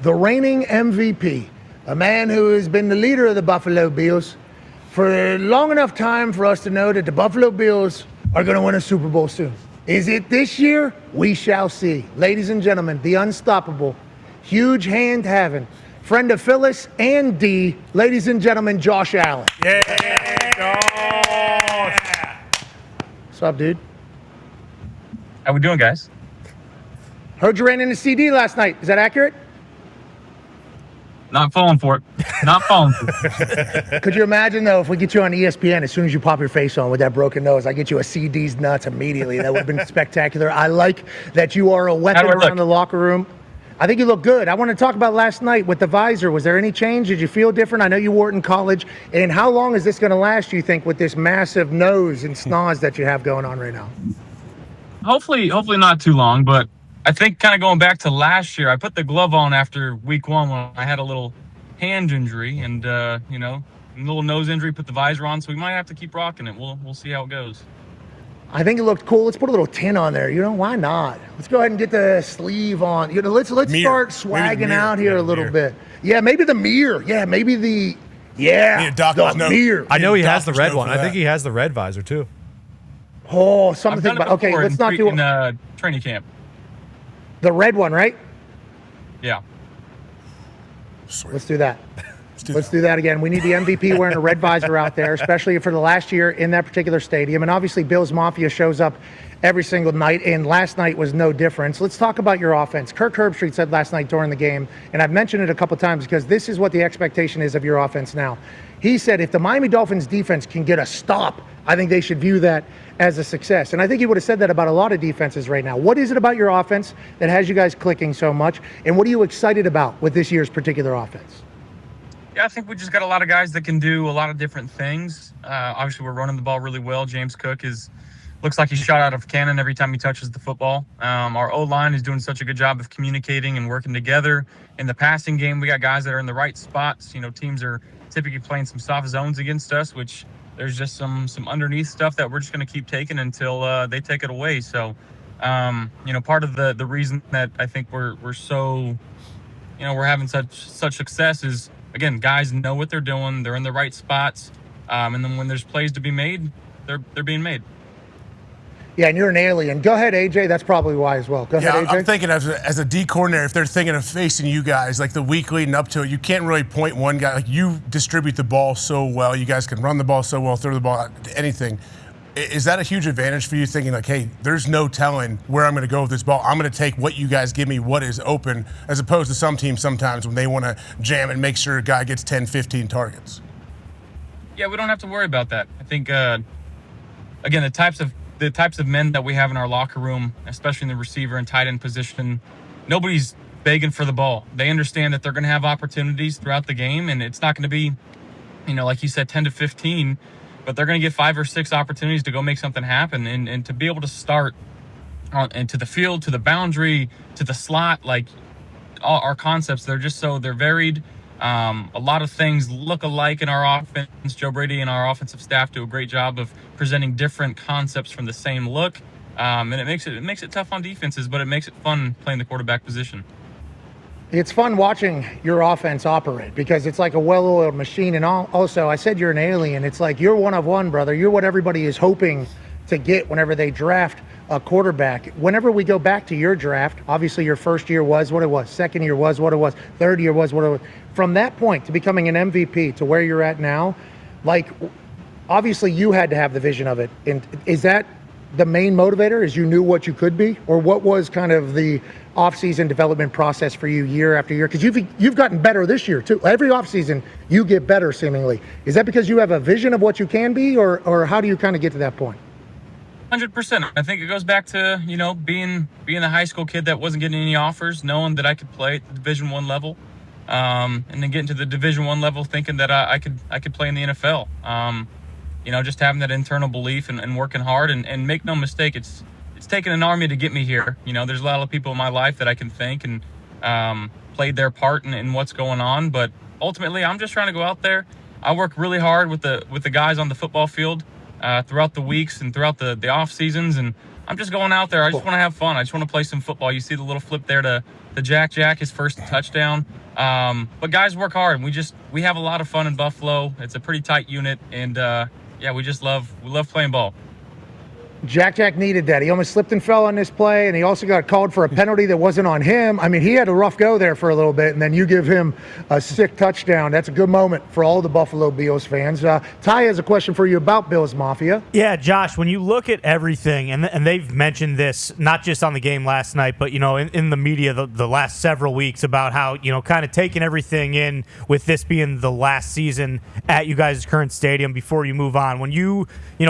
the reigning MVP, a man who has been the leader of the Buffalo Bills for long enough time for us to know that the Buffalo Bills are going to win a Super Bowl soon. Is it this year? We shall see. Ladies and gentlemen, the unstoppable, huge hand having, friend of Phyllis and D, ladies and gentlemen, Josh Allen. Yeah, Josh. What's up, dude? How we doing, guys? Heard you ran into CD last night. Is that accurate? Not falling for it. Not falling for it. Could you imagine, though, if we get you on ESPN, as soon as you pop your face on with that broken nose, I get you a CD's nuts immediately. That would have been spectacular. I like that you are a weapon around the locker room. I think you look good. I want to talk about last night with the visor. Was there any change? Did you feel different? I know you wore it in college. And how long is this going to last, you think, with this massive nose and snoz that you have going on right now? Hopefully not too long, but I think kind of going back to last year, I put the glove on after week 1 when I had a little hand injury and, a little nose injury, put the visor on. So we might have to keep rocking it. We'll see how it goes. I think it looked cool. Let's put a little tin on there. Why not? Let's go ahead and get the sleeve on. Let's start swagging out here a little bit. Yeah, maybe the mirror. Yeah, maybe the mirror. I know he has the red one. I think he has the red visor too. Oh, something to think about. Okay, let's not do it in training camp. The red one, right? Yeah. Sweet. Let's do that. Let's do that again. We need the MVP wearing a red visor out there, especially for the last year in that particular stadium. And obviously, Bills Mafia shows up every single night, and last night was no difference. Let's talk about your offense. Kirk Herbstreit said last night during the game, and I've mentioned it a couple times because this is what the expectation is of your offense now. He said if the Miami Dolphins defense can get a stop, I think they should view that as a success. And I think he would have said that about a lot of defenses right now. What is it about your offense that has you guys clicking so much, and what are you excited about with this year's particular offense? Yeah, I think we just got a lot of guys that can do a lot of different things. Obviously, we're running the ball really well. James Cook looks like he's shot out of a cannon every time he touches the football. Our O-line is doing such a good job of communicating and working together. In the passing game, we got guys that are in the right spots. Teams are typically playing some soft zones against us, which there's just some underneath stuff that we're just going to keep taking until they take it away. So, part of the reason that I think we're so, we're having such success is, again, guys know what they're doing. They're in the right spots. And then when there's plays to be made, they're being made. Yeah, and you're an alien. Go ahead, AJ. That's probably why as well. Go ahead, AJ. I'm thinking as a D coordinator, if they're thinking of facing you guys, like the week leading up to it, you can't really point one guy. Like, you distribute the ball so well. You guys can run the ball so well, throw the ball, anything. Is that a huge advantage for you, thinking like, hey, there's no telling where I'm going to go with this ball. I'm going to take what you guys give me, what is open, as opposed to some teams sometimes when they want to jam and make sure a guy gets 10, 15 targets? Yeah, we don't have to worry about that. I think, again, the types of men that we have in our locker room, especially in the receiver and tight end position, nobody's begging for the ball. They understand that they're going to have opportunities throughout the game, and it's not going to be, like you said, 10 to 15, but they're going to get 5 or 6 opportunities to go make something happen. And to be able to start into the field, to the boundary, to the slot, like all our concepts, they're varied. A lot of things look alike in our offense. Joe Brady and our offensive staff do a great job of presenting different concepts from the same look, and it makes it tough on defenses, but it makes it fun playing the quarterback position. It's fun watching your offense operate because it's like a well-oiled machine. And also, I said you're an alien. It's like you're one of one, brother. You're what everybody is hoping to get whenever they draft a quarterback. Whenever we go back to your draft, obviously your first year was what it was, second year was what it was, third year was what it was. From that point to becoming an MVP to where you're at now, like, obviously you had to have the vision of it. And is that the main motivator, is you knew what you could be? Or what was kind of the offseason development process for you year after year? Because you've gotten better this year too. Every offseason you get better seemingly. Is that because you have a vision of what you can be, or how do you kind of get to that point? 100%. I think it goes back to, being the high school kid that wasn't getting any offers, knowing that I could play at the Division I level, and then getting to the Division I level thinking that I could play in the NFL. Just having that internal belief and working hard, and make no mistake, it's taken an army to get me here. There's a lot of people in my life that I can thank and played their part in what's going on, but ultimately I'm just trying to go out there. I work really hard with the guys on the football field throughout the weeks and throughout the off seasons, and I'm just going out there. I just want to have fun. I just want to play some football. You see the little flip there to the Jack his first touchdown. But guys work hard. We have a lot of fun in Buffalo. It's a pretty tight unit, and we love playing ball. Jack needed that. He almost slipped and fell on this play, and he also got called for a penalty that wasn't on him. I mean, he had a rough go there for a little bit, and then you give him a sick touchdown. That's a good moment for all the Buffalo Bills fans. Ty has a question for you about Bills Mafia. Yeah, Josh, when you look at everything, and they've mentioned this not just on the game last night, but, in the media the last several weeks about how, kind of taking everything in with this being the last season at you guys' current stadium before you move on. When you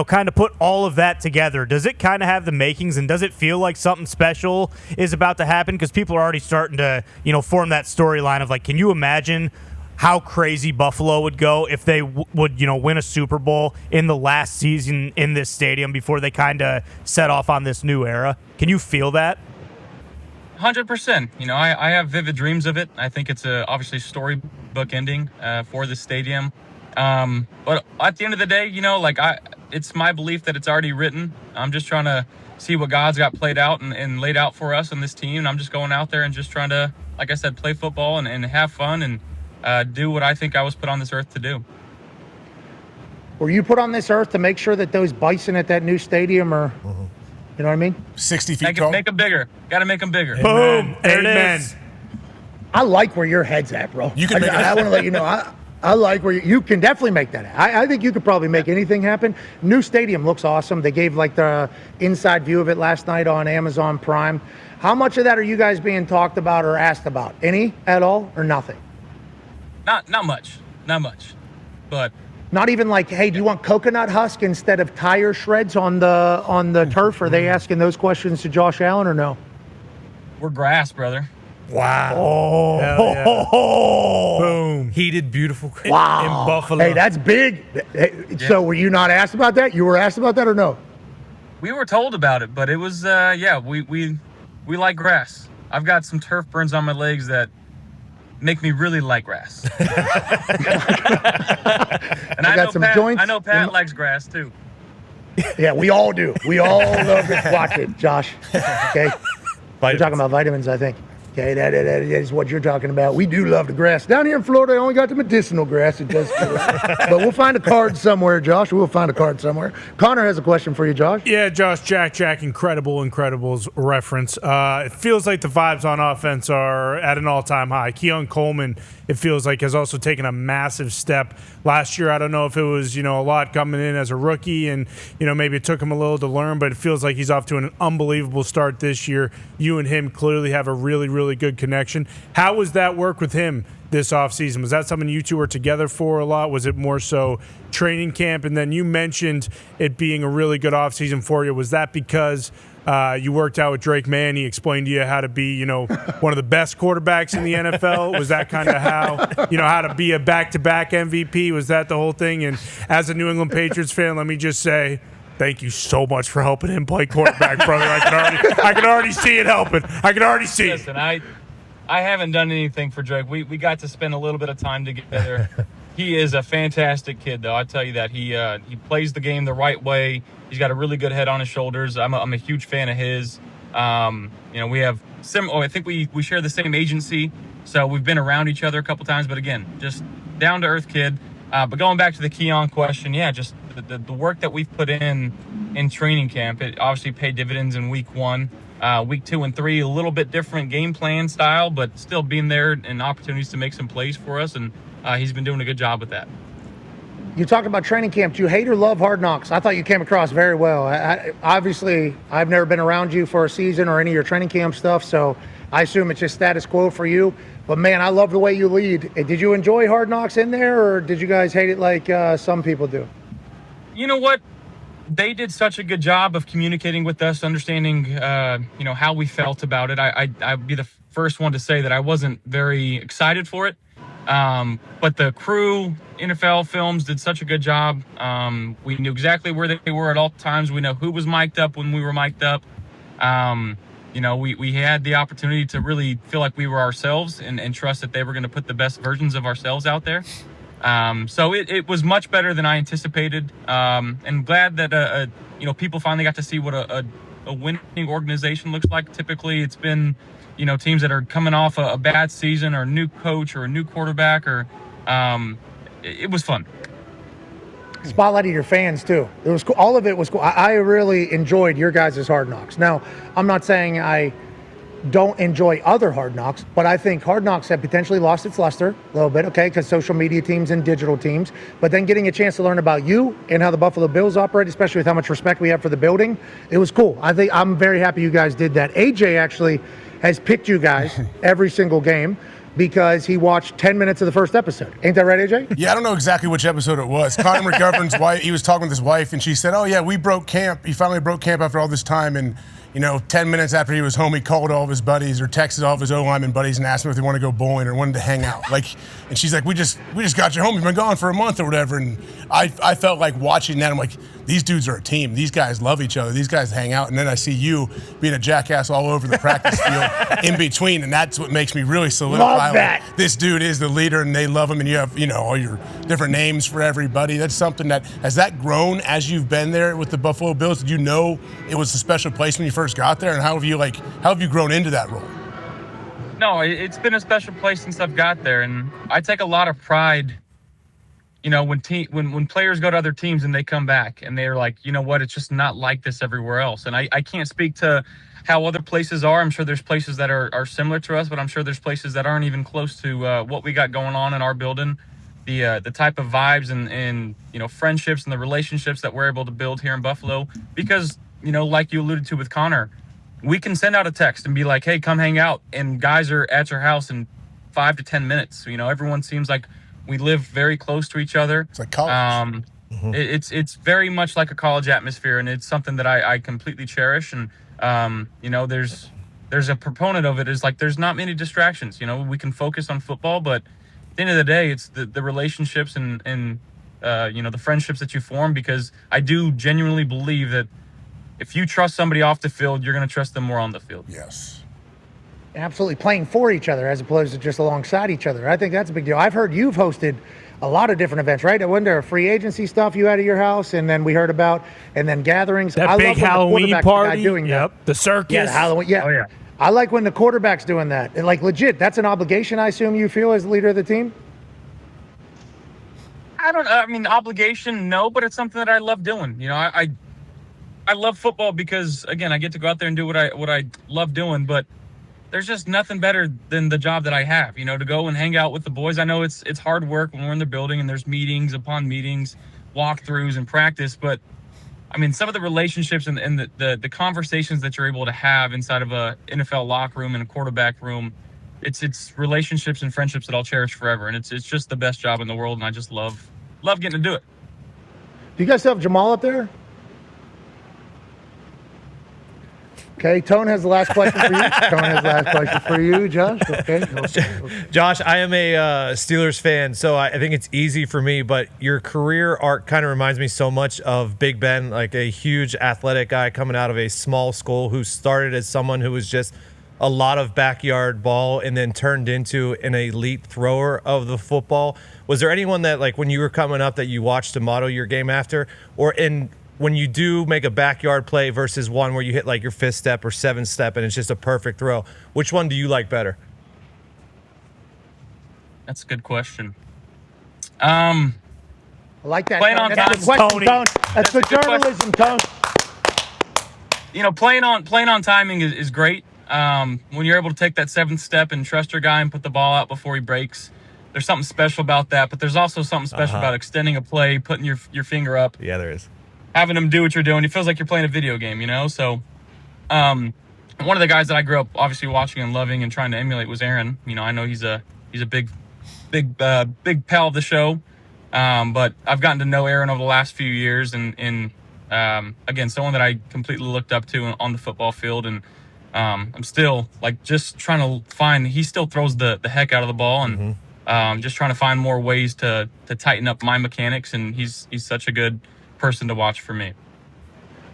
kind of put all of that together, does it kind of have the makings, and does it feel like something special is about to happen? Because people are already starting to, form that storyline of, like, can you imagine how crazy Buffalo would go if they would, win a Super Bowl in the last season in this stadium before they kind of set off on this new era? Can you feel that? 100%. I have vivid dreams of it. I think it's obviously storybook ending for the stadium. But at the end of the day, it's my belief that it's already written. I'm just trying to see what God's got played out and laid out for us and this team. And I'm just going out there and just trying to, like I said, play football and have fun and do what I think I was put on this earth to do. Were you put on this earth to make sure that those bison at that new stadium are, you know what I mean? 60 feet tall. Make them bigger. Got to make them bigger. Boom. There it is. I like where your head's at, bro. You can make it. I want to let you know. I like where you can definitely make that. I think you could probably make anything happen. New stadium looks awesome. They gave like the inside view of it last night on Amazon Prime. How much of that are you guys being talked about or asked about? Any at all or nothing? Not much. But not even like, hey, do you want coconut husk instead of tire shreds on the turf? Are they asking those questions to Josh Allen or no? we're grass, brother. Wow. Oh. Boom. Heated, beautiful Wow. in Buffalo. Hey, that's big. So were you not asked about that? You were asked about that or no? We were told about it, but it was we like grass. I've got some turf burns on my legs that make me really like grass. And I know Pat likes grass too. Yeah, we all do. We all love to watch it, Josh. Okay? We're talking about vitamins, I think. Okay, that is what you're talking about. We do love the grass. Down here in Florida, I only got the medicinal grass. It does feel like. But we'll find a card somewhere, Josh. We'll find a card somewhere. Connor has a question for you, Josh. Yeah, Josh, Jack, Incredibles reference. It feels like the vibes on offense are at an all-time high. Keon Coleman, it feels like, has also taken a massive step. Last year, I don't know if it was, a lot coming in as a rookie and, maybe it took him a little to learn, but it feels like he's off to an unbelievable start this year. You and him clearly have a really, really good connection. How was that work with him this offseason? Was that something you two were together for a lot? Was it more so training camp? And then you mentioned it being a really good offseason for you. Was that because you worked out with Drake May and he explained to you how to be, one of the best quarterbacks in the NFL? Was that kind of how to be a back-to-back MVP? Was that the whole thing? And as a New England Patriots fan, let me just say, thank you so much for helping him play quarterback, brother. I can already see it helping. I can already see it. Listen, I haven't done anything for Drake. We got to spend a little bit of time together. He is a fantastic kid, though. I tell you that he plays the game the right way. He's got a really good head on his shoulders. I'm a huge fan of his. We have I think we share the same agency, so we've been around each other a couple times. But again, just down to earth kid. But going back to the Keon question, yeah, just the work that we've put in training camp, it obviously paid dividends in week 1. Week 2 and 3, a little bit different game plan style, but still being there and opportunities to make some plays for us. And he's been doing a good job with that. You talked about training camp. Do you hate or love Hard Knocks? I thought you came across very well. Obviously, I've never been around you for a season or any of your training camp stuff, so I assume it's just status quo for you. But, man, I love the way you lead. Did you enjoy Hard Knocks in there, or did you guys hate it like some people do? You know what? They did such a good job of communicating with us, understanding, how we felt about it. I'd be the first one to say that I wasn't very excited for it. But the crew, NFL Films, did such a good job. We knew exactly where they were at all times. We know who was mic'd up when we were mic'd up. We had the opportunity to really feel like we were ourselves and trust that they were going to put the best versions of ourselves out there. So it was much better than I anticipated. And glad that, people finally got to see what a winning organization looks like. Typically it's been, teams that are coming off a bad season or a new coach or a new quarterback, or it was fun. Spotlighting your fans too. It was cool. All of it was cool. I really enjoyed your guys' Hard Knocks. Now, I'm not saying I don't enjoy other Hard Knocks, but I think Hard Knocks had potentially lost its luster a little bit, okay, because social media teams and digital teams. But then getting a chance to learn about you and how the Buffalo Bills operate, especially with how much respect we have for the building, it was cool. I'm very happy you guys did that. AJ actually has picked you guys every single game, because he watched 10 minutes of the first episode. Ain't that right, AJ? Yeah, I don't know exactly which episode it was. Connor McGovern's wife, he was talking with his wife, and she said, oh, yeah, we broke camp. He finally broke camp after all this time, and 10 minutes after he was home, he called all of his buddies or texted all of his O-lineman buddies and asked them if they want to go bowling or wanted to hang out. And she's like, we just got you home. You've been gone for a month or whatever. And I felt like watching that. I'm like, these dudes are a team. These guys love each other. These guys hang out. And then I see you being a jackass all over the practice field in between. And that's what makes me really solidify. Love that. Like, this dude is the leader and they love him. And you have, all your different names for everybody. That's something has that grown as you've been there with the Buffalo Bills? Did you know it was a special place when you first got there? And how have you grown into that role? No, it's been a special place since I've got there, and I take a lot of pride. When players go to other teams and they come back and they're like, you know what, it's just not like this everywhere else. And I can't speak to how other places are. I'm sure there's places that are similar to us, but I'm sure there's places that aren't even close to what we got going on in our building. The type of vibes and friendships and the relationships that we're able to build here in Buffalo, because like you alluded to with Connor, we can send out a text and be like, hey, come hang out, and guys are at your house in 5 to 10 minutes. Everyone seems like we live very close to each other. It's like college. It's very much like a college atmosphere, and it's something that I completely cherish. And there's a proponent of it is like there's not many distractions. We can focus on football, but at the end of the day, it's the relationships and the friendships that you form, because I do genuinely believe that if you trust somebody off the field, you're going to trust them more on the field. Yes. Absolutely, playing for each other as opposed to just alongside each other. I think that's a big deal. I've heard you've hosted a lot of different events, right? Wasn't there free agency stuff you had at your house, and then we heard about, and then gatherings? That big Halloween party. Doing that. The circus. Yeah, the Halloween. Yeah. Oh, yeah. I like when the quarterback's doing that. And legit, that's an obligation, I assume you feel as the leader of the team? Obligation, no, but it's something that I love doing. I love football because, again, I get to go out there and do what I love doing, but there's just nothing better than the job that I have, to go and hang out with the boys. I know it's hard work when we're in the building and there's meetings upon meetings, walkthroughs and practice, but some of the relationships and the conversations that you're able to have inside of a NFL locker room and a quarterback room, it's relationships and friendships that I'll cherish forever. And it's just the best job in the world. And I just love getting to do it. Do you guys still have Jamal up there? Okay, Tone has the last question for you. Tone has the last question for you, Josh. Okay. Josh, I am a Steelers fan, so I think it's easy for me, but your career arc kind of reminds me so much of Big Ben, like a huge athletic guy coming out of a small school who started as someone who was just a lot of backyard ball and then turned into an elite thrower of the football. Was there anyone that, when you were coming up, that you watched to model your game after? Or when you do make a backyard play versus one where you hit your fifth step or seventh step and it's just a perfect throw, which one do you like better? That's a good question. I like that. Playing on That's the question, Tone. That's the journalism, Tone. Playing on timing is great. When you're able to take that seventh step and trust your guy and put the ball out before he breaks, there's something special about that. But there's also something special about extending a play, putting your finger up. Yeah, there is. Having them do what you're doing. It feels like you're playing a video game, So one of the guys that I grew up obviously watching and loving and trying to emulate was Aaron. I know he's a big pal of the show. But I've gotten to know Aaron over the last few years and again, someone that I completely looked up to on the football field. And I'm still just trying to find, he still throws the heck out of the ball, and just trying to find more ways to tighten up my mechanics. And he's such a good person to watch for me.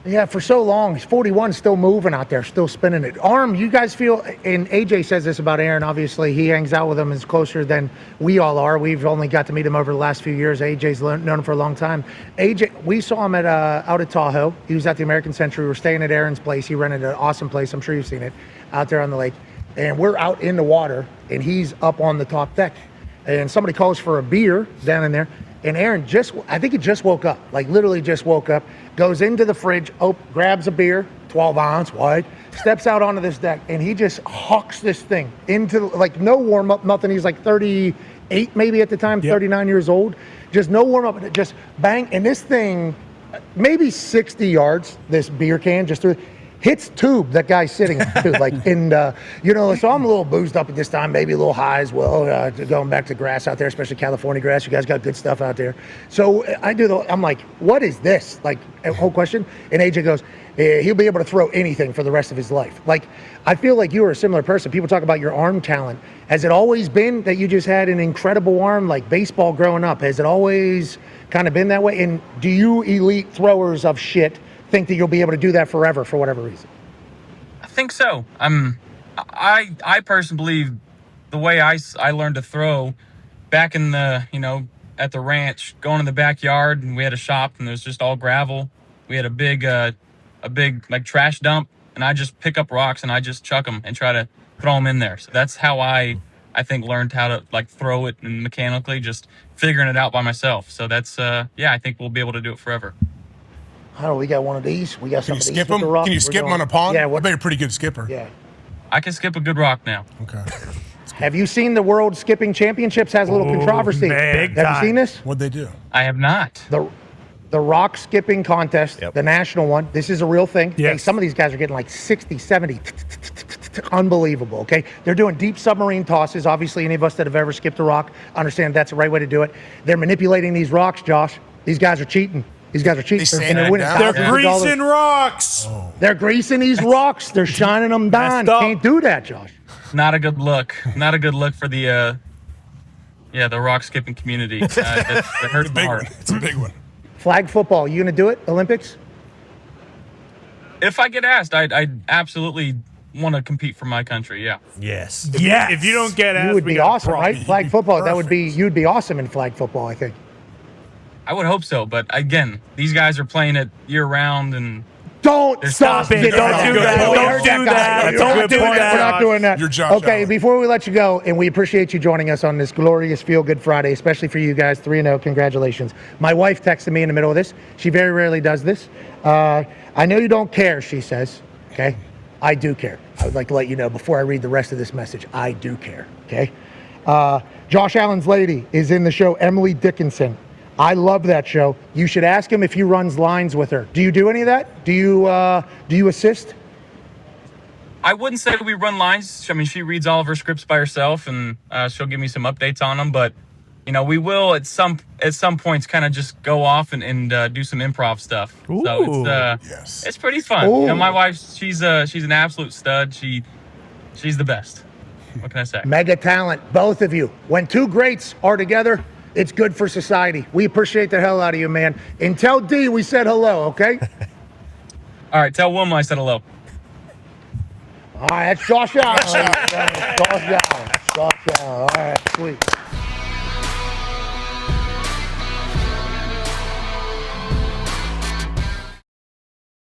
Yeah, for so long, he's 41, still moving out there, still spinning it. Arm, you guys feel, and AJ says this about Aaron, obviously, he hangs out with him, is closer than we all are. We've only got to meet him over the last few years. AJ's known him for a long time. AJ, we saw him out at Tahoe. He was at the American Century. We were staying at Aaron's place. He rented an awesome place. I'm sure you've seen it out there on the lake. and we're out in the water, and he's up on the top deck. And somebody calls for a beer down in there. And Aaron I think he just woke up, like literally just woke up, goes into the fridge, grabs a beer, 12-ounce wide, steps out onto this deck, and he just hawks this thing into, like, no warm-up, nothing. He's like 38 maybe at the time, 39 years old. Just no warm-up, and it just bang. And this thing, maybe 60 yards, this beer can just through, hits tube that guy's sitting on, too. Like, so I'm a little boozed up at this time, maybe a little high as well, going back to grass out there, especially California grass. You guys got good stuff out there. So I'm like, what is this? Like, a whole question. And AJ goes, he'll be able to throw anything for the rest of his life. Like, I feel like you are a similar person. People talk about your arm talent. Has it always been that you just had an incredible arm, like baseball growing up? Has it always kind of been that way? And do you elite throwers of shit think that you'll be able to do that forever for whatever reason? I think so. I personally believe the way I learned to throw back in the, at the ranch, going in the backyard, and we had a shop, and it was just all gravel. We had a big like trash dump, and I just pick up rocks and I just chuck them and try to throw them in there. So that's how I think learned how to like throw it and mechanically, just figuring it out by myself. So that's I think we'll be able to do it forever. Oh, we got one of these. We got some of these. Skip them? Can you skip them on a pond? Yeah. I bet you're a pretty good skipper. Yeah. I can skip a good rock now. Okay. Have you seen the World Skipping Championships? Has a little controversy. Man. Have you seen this? What'd they do? I have not. The rock skipping contest, the national one. This is a real thing. Yes. Okay, some of these guys are getting like 60, 70. Unbelievable, okay? They're doing deep submarine tosses. Obviously, any of us that have ever skipped a rock understand that's the right way to do it. They're manipulating these rocks, Josh. These guys are cheating. These guys are cheating. They sand And they're it winning down. thousands They're of dollars. greasing rocks. They're greasing these rocks. They're shining them down. Messed up. Can't do that, Josh. Not a good look. Not a good look for the rock skipping community. That hurts my Big heart. one. It's a big one. Flag football, you going to do it? Olympics? If I get asked, I'd absolutely want to compete for my country. Yeah. Yes. If you don't get asked, You would we be got a awesome, problem. right? Flag football, you'd be awesome in flag football, I think. I would hope so, but again, these guys are playing it year round, and Don't stop Don't it. do that. We Don't heard do guy. that. Don't That's a do good point, that. We're not Josh. doing that. You're Josh Okay, Allen. before we let you go, and we appreciate you joining us on this glorious Feel Good Friday, especially for you guys, 3-0. Congratulations. My wife texted me in the middle of this. She very rarely does this. I know you don't care, she says. Okay? I do care. I would like to let you know before I read the rest of this message, I do care. Okay? Josh Allen's lady is in the show, Emily Dickinson. I love that show. You should ask him if he runs lines with her. Do you do any of that? Do you assist? I wouldn't say we run lines. I mean, she reads all of her scripts by herself, and she'll give me some updates on them. But we will at some points kind of just go off and do some improv stuff. Ooh. So Yes. it's pretty fun. Ooh. My wife, she's an absolute stud. She's the best. What can I say? Mega talent, both of you. When two greats are together, it's good for society. We appreciate the hell out of you, man. And tell D we said hello, okay? All right, tell Wilma I said hello. All right, that's Josh Allen. Josh Allen. Josh Allen. All right, sweet.